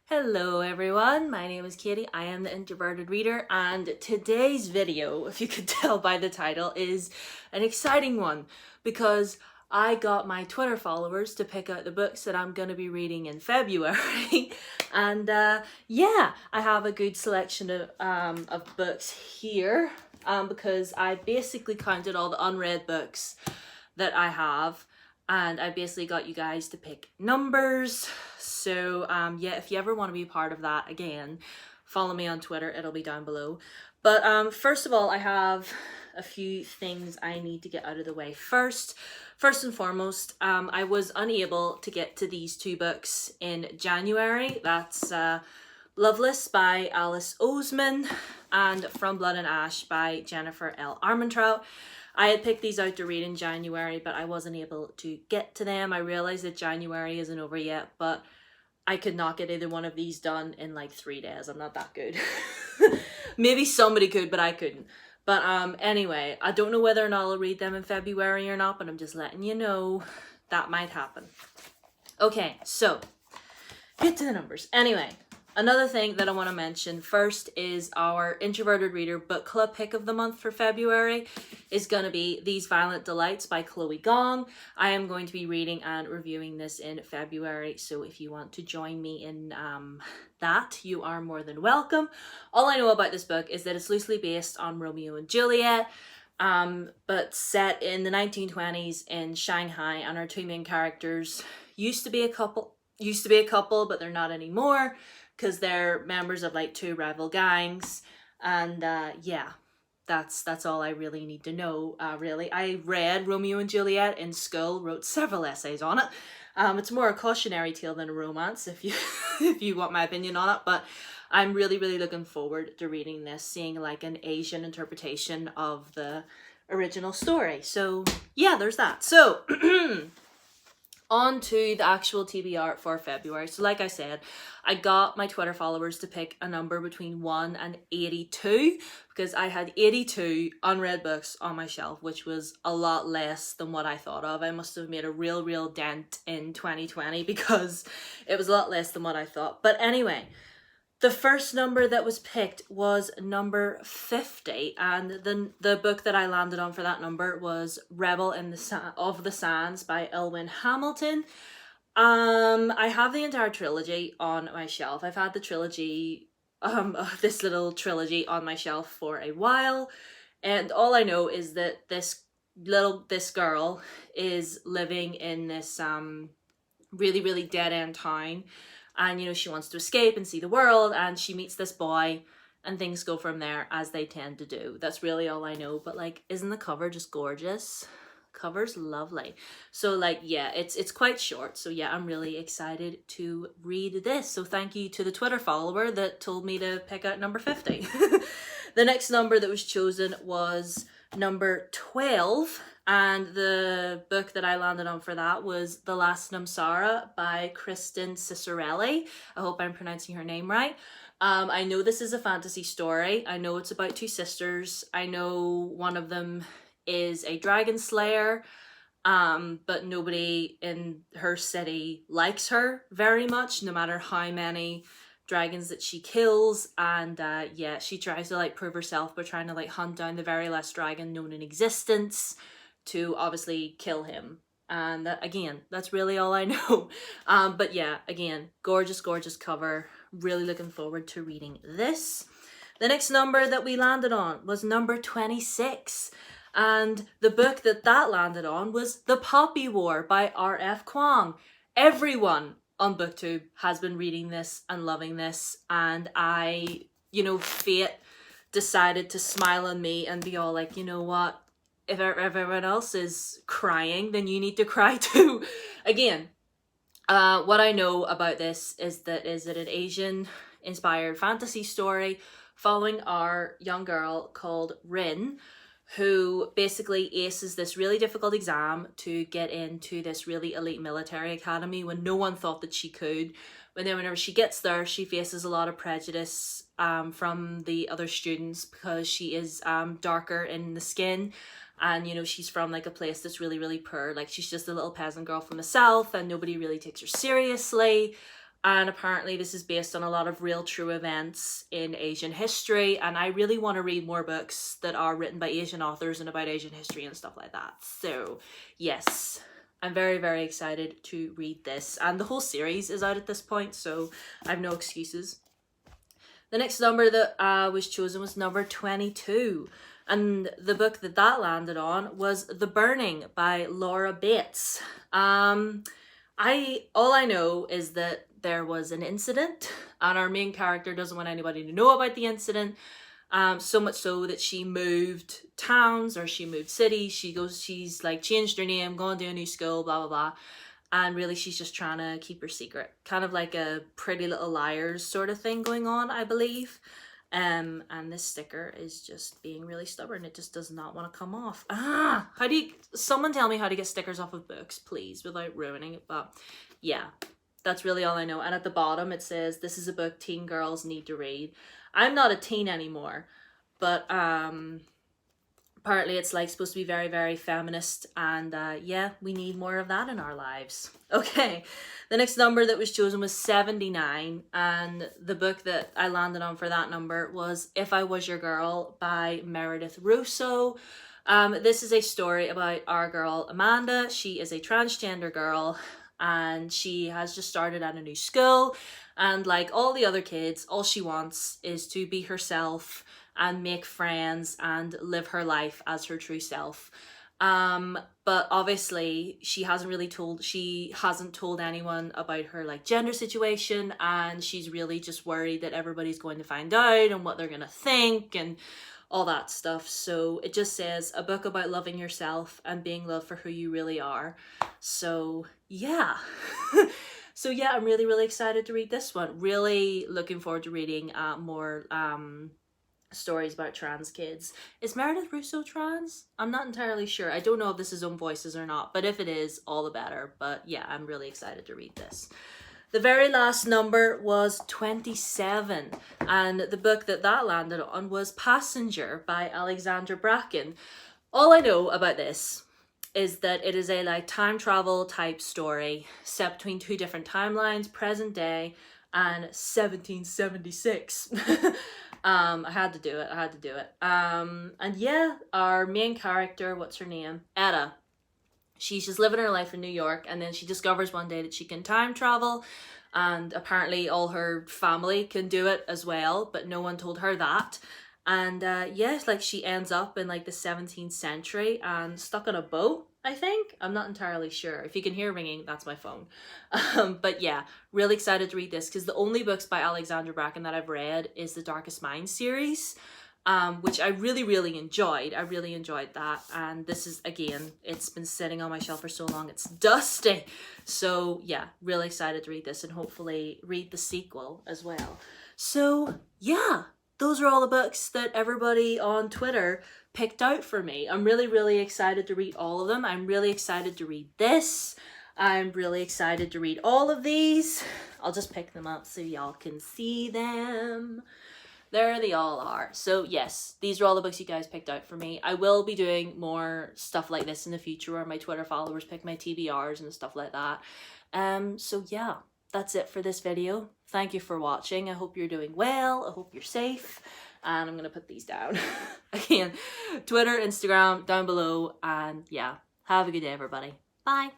Hello everyone, my name is Katie, I am the Introverted Reader, and today's video, if you could tell by the title, is an exciting one because I got my Twitter followers to pick out the books that I'm going to be reading in February. And yeah, I have a good selection of books here because I basically counted all the unread books that I have, and I basically got you guys to pick numbers. So yeah, if you ever want to be part of that, again, follow me on Twitter, it'll be down below. But first of all, I have a few things I need to get out of the way. First and foremost, I was unable to get to these two books in January. That's Loveless by Alice Oseman and From Blood and Ash by Jennifer L. Armentrout. I had picked these out to read in January, but I wasn't able to get to them. I realised that January isn't over yet, but I could not get either one of these done in like 3 days. I'm not that good. Maybe somebody could, but I couldn't. But anyway, I don't know whether or not I'll read them in February or not, but I'm just letting you know that might happen. Okay, so get to the numbers. Anyway, another thing that I want to mention first is our Introverted Reader book club pick of the month for February is going to be These Violent Delights by Chloe Gong. I am going to be reading and reviewing this in February, so if you want to join me in that, you are more than welcome. All I know about this book is that it's loosely based on Romeo and Juliet, but set in the 1920s in Shanghai, and our two main characters used to be a couple, but they're not anymore because they're members of like two rival gangs. And yeah, that's all I really need to know. Really, I read Romeo and Juliet in school, wrote several essays on it. It's more a cautionary tale than a romance, if you if you want my opinion on it. But I'm really looking forward to reading this, seeing like an Asian interpretation of the original story. So yeah, there's that. So on to the actual TBR for February. So like I said, I got my Twitter followers to pick a number between 1 and 82 because I had 82 unread books on my shelf, which was a lot less than what I thought of. I must have made a real dent in 2020 because it was a lot less than what I thought. But anyway, the first number that was picked was number 50, and the book that I landed on for that number was Rebel in the of the Sands by Elwyn Hamilton. I have the entire trilogy on my shelf. I've had the trilogy, this little trilogy on my shelf for a while, and all I know is that this girl is living in this really dead end town. And, you know, she wants to escape and see the world, and she meets this boy, and things go from there, as they tend to do. That's really all I know. But, like, isn't the cover just gorgeous? Cover's lovely. So, like, yeah, it's quite short. So, yeah, I'm really excited to read this. So, thank you to the Twitter follower that told me to pick out number 50. The next number that was chosen was number 12. And the book that I landed on for that was The Last Namsara by Kristen Cicerelli. I hope I'm pronouncing her name right. I know this is a fantasy story. I know it's about two sisters. I know one of them is a dragon slayer, but nobody in her city likes her very much, no matter how many dragons that she kills. And yeah, she tries to like prove herself by trying to like hunt down the very last dragon known in existence to obviously kill him. And again, that's really all I know. But yeah, again, gorgeous cover. Really looking forward to reading this. The next number that we landed on was number 26. And the book that landed on was The Poppy War by R.F. Kuang. Everyone on BookTube has been reading this and loving this. And I, you know, fate decided to smile on me and be all like, you know what? If everyone else is crying, then you need to cry too. Again, what I know about this is that an Asian-inspired fantasy story following our young girl called Rin, who basically aces this really difficult exam to get into this really elite military academy when no one thought that she could. But then whenever she gets there, she faces a lot of prejudice from the other students because she is darker in the skin. And, you know, she's from like a place that's really poor. Like, she's just a little peasant girl from the south and nobody really takes her seriously. And apparently this is based on a lot of real true events in Asian history, and I really want to read more books that are written by Asian authors and about Asian history and stuff like that. So yes, I'm very, very excited to read this, and the whole series is out at this point, so I have no excuses. The next number that was chosen was number 22, and the book that landed on was The Burning by Laura Bates. All I know is that there was an incident, and our main character doesn't want anybody to know about the incident. So much so that she moved towns, or she moved cities. She's like changed her name, gone to a new school, blah blah blah. And really she's just trying to keep her secret. Kind of like a Pretty Little Liars sort of thing going on, I believe. And this sticker is just being really stubborn. It just does not want to come off. Someone tell me how to get stickers off of books, please, without ruining it. But yeah, that's really all I know. And at the bottom it says, this is a book teen girls need to read. I'm not a teen anymore, but apparently it's like supposed to be very, very feminist, and yeah, we need more of that in our lives. Okay, the next number that was chosen was 79, and the book that I landed on for that number was If I Was Your Girl by Meredith Russo. This is a story about our girl Amanda. She is a transgender girl, and she has just started at a new school, and like all the other kids, all she wants is to be herself and make friends and live her life as her true self. But obviously she hasn't told anyone about her like gender situation, and she's really just worried that everybody's going to find out and what they're gonna think and all that stuff. So it just says a book about loving yourself and being loved for who you really are. So yeah. So yeah, I'm really, really excited to read this one. Really looking forward to reading more stories about trans kids. Is Meredith Russo trans? I'm not entirely sure. I don't know if this is Own Voices or not, but if it is, all the better. But yeah, I'm really excited to read this. The very last number was 27, and the book that landed on was Passenger by Alexandra Bracken. All I know about this is that it is a like time travel type story set between two different timelines, present day and 1776. I had to do it. And yeah, our main character, what's her name? Etta. She's just living her life in New York, and then she discovers one day that she can time travel, and apparently all her family can do it as well, but no one told her that. And yeah, like she ends up in like the 17th century and stuck on a boat, I think. I'm not entirely sure. If you can hear ringing, that's my phone. But yeah, really excited to read this, because the only books by Alexandra Bracken that I've read is the Darkest Minds series, which I really, really enjoyed. I really enjoyed that. And this is, again, it's been sitting on my shelf for so long, it's dusty. So yeah, really excited to read this and hopefully read the sequel as well. So yeah, those are all the books that everybody on Twitter picked out for me. I'm really, really excited to read all of them. I'm really excited to read this. I'm really excited to read all of these. I'll just pick them up so y'all can see them. There they all are. So yes, these are all the books you guys picked out for me. I will be doing more stuff like this in the future, where my Twitter followers pick my TBRs and stuff like that. So yeah, that's it for this video. Thank you for watching. I hope you're doing well. I hope you're safe. And I'm going to put these down. Again, Twitter, Instagram, down below. And yeah, have a good day, everybody. Bye.